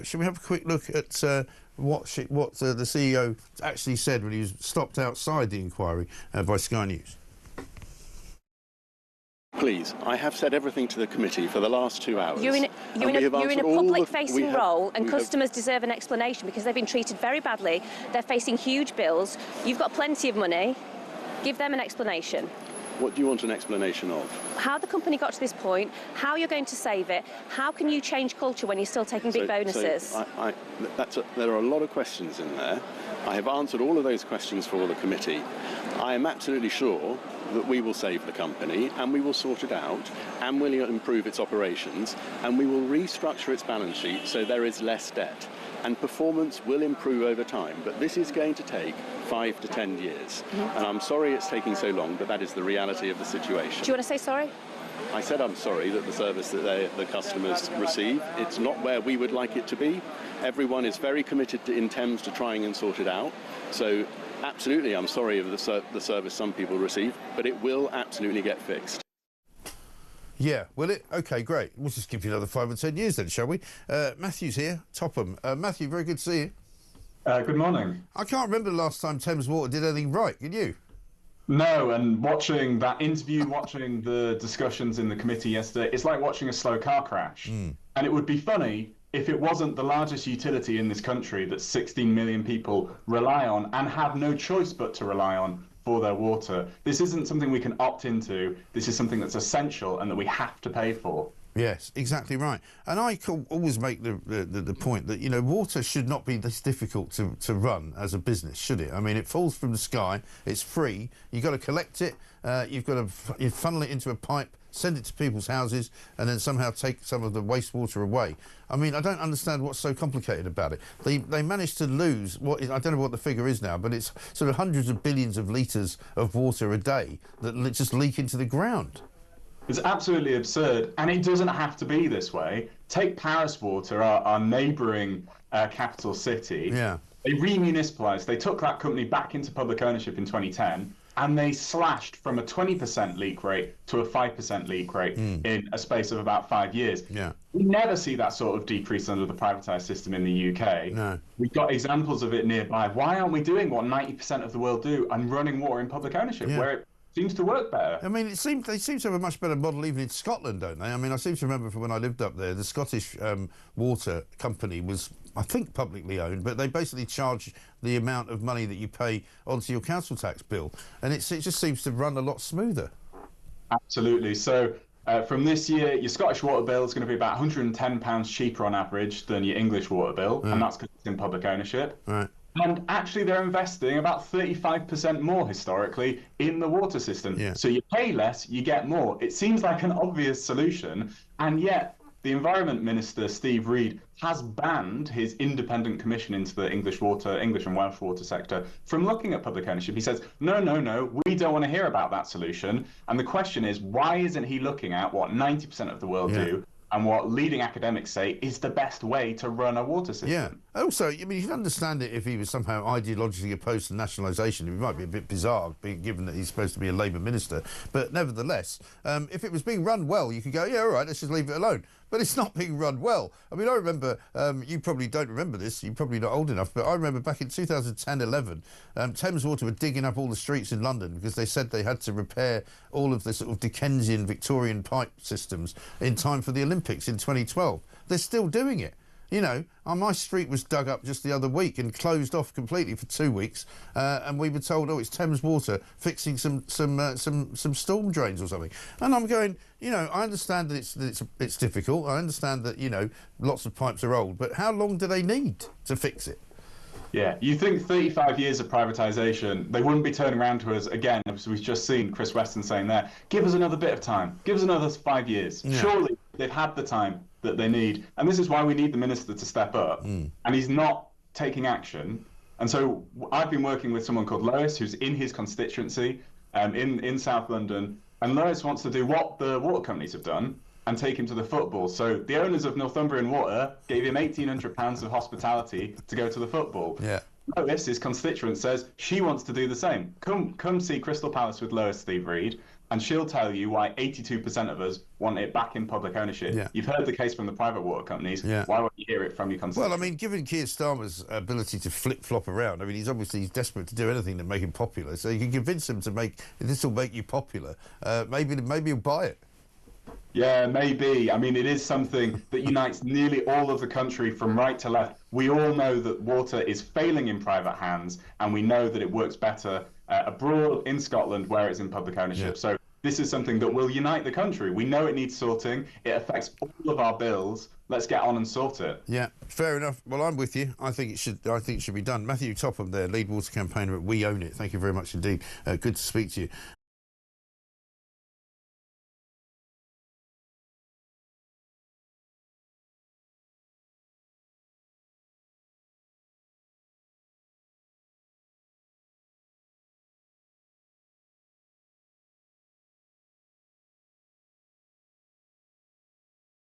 shall we have a quick look at what the CEO actually said when he was stopped outside the inquiry by Sky News? Please, I have said everything to the committee for the last 2 hours. You're in a public-facing role, and customers deserve an explanation because they've been treated very badly. They're facing huge bills. You've got plenty of money. Give them an explanation. What do you want an explanation of? How the company got to this point, how you're going to save it, how can you change culture when you're still taking big bonuses? There are a lot of questions in there. I have answered all of those questions for the committee. I am absolutely sure that we will save the company and we will sort it out and we'll improve its operations and we will restructure its balance sheet so there is less debt. And performance will improve over time, but this is going to take 5 to 10 years. And I'm sorry it's taking so long, but that is the reality of the situation. Do you want to say sorry? I said I'm sorry that the service that the customers receive, it's not where we would like it to be. Everyone is very committed in Thames to trying and sort it out. So absolutely, I'm sorry of the service some people receive, but it will absolutely get fixed. Yeah, will it? OK, great. We'll just give you another 5 or 10 years then, shall we? Matthew's here, Topham. Matthew, very good to see you. Good morning. I can't remember the last time Thames Water did anything right, can you? No, and watching that interview, watching the discussions in the committee yesterday, it's like watching a slow car crash. And it would be funny if it wasn't the largest utility in this country that 16 million people rely on and have no choice but to rely on for their water. This isn't something we can opt into. This is something that's essential and that we have to pay for. Yes, exactly right. And I always make the point that, you know, water should not be this difficult to run as a business, should it? I mean, it falls from the sky, it's free, you've got to collect it, you've got to funnel it into a pipe, send it to people's houses, and then somehow take some of the wastewater away. I mean, I don't understand what's so complicated about it. They managed to lose, I don't know what the figure is now, but it's sort of hundreds of billions of litres of water a day that just leak into the ground. It's absolutely absurd, and it doesn't have to be this way. Take Paris Water, our neighbouring capital city. Yeah. They remunicipalised. They took that company back into public ownership in 2010, and they slashed from a 20% leak rate to a 5% leak rate in a space of about 5 years. Yeah. We never see that sort of decrease under the privatised system in the UK. No. We've got examples of it nearby. Why aren't we doing what 90% of the world do and running water in public ownership, where it seems to work better? I mean, they seem to have a much better model even in Scotland, don't they? I mean, I seem to remember from when I lived up there, the Scottish water company was, I think, publicly owned, but they basically charge the amount of money that you pay onto your council tax bill, and it just seems to run a lot smoother. Absolutely. So from this year, your Scottish water bill is going to be about £110 cheaper on average than your English water bill, and that's because it's in public ownership. Right. And actually, they're investing about 35% more historically in the water system. Yeah. So you pay less, you get more. It seems like an obvious solution, and yet the Environment Minister, Steve Reid, has banned his independent commission into the English and Welsh water sector from looking at public ownership. He says, no, we don't want to hear about that solution. And the question is, why isn't he looking at what 90% of the world do, and what leading academics say is the best way to run a water system? Yeah. Also, I mean, you can understand it if he was somehow ideologically opposed to nationalisation. It might be a bit bizarre, given that he's supposed to be a Labour minister. But nevertheless, if it was being run well, you could go, yeah, all right, let's just leave it alone. But it's not being run well. I mean, I remember, you probably don't remember this, you're probably not old enough, but I remember back in 2010-11, Thames Water were digging up all the streets in London because they said they had to repair all of the sort of Dickensian Victorian pipe systems in time for the Olympics in 2012. They're still doing it. You know, my street was dug up just the other week and closed off completely for 2 weeks, and we were told, oh, it's Thames Water fixing some storm drains or something. And I'm going, you know, I understand that it's difficult. I understand that, you know, lots of pipes are old, but how long do they need to fix it? Yeah, you think 35 years of privatisation, they wouldn't be turning around to us again, as we've just seen Chris Weston saying there, give us another bit of time, give us another 5 years. Yeah. Surely they've had the time that they need. And this is why we need the minister to step up. And he's not taking action. And so I've been working with someone called Lois, who's in his constituency in South London. And Lois wants to do what the water companies have done and take him to the football. So the owners of Northumbrian Water gave him £1,800 of hospitality to go to the football. Yeah. Lois, his constituent, says she wants to do the same. Come see Crystal Palace with Lois, Steve Reid. and she'll tell you why 82% of us want it back in public ownership. Yeah. You've heard the case from the private water companies. Yeah. Why won't you hear it from your constituents? Well, I mean, given Keir Starmer's ability to flip-flop around, I mean, he's desperate to do anything to make him popular. So you can convince him to this will make you popular. Maybe he'll buy it. Yeah, maybe. I mean, it is something that unites nearly all of the country from right to left. We all know that water is failing in private hands, and we know that it works better abroad in Scotland where it's in public ownership. Yeah. So this is something that will unite the country. We know it needs sorting. It affects all of our bills. Let's get on and sort it. Yeah, fair enough. Well, I'm with you. I think it should be done. Matthew Topham there, lead water campaigner at We Own It. Thank you very much indeed. Good to speak to you.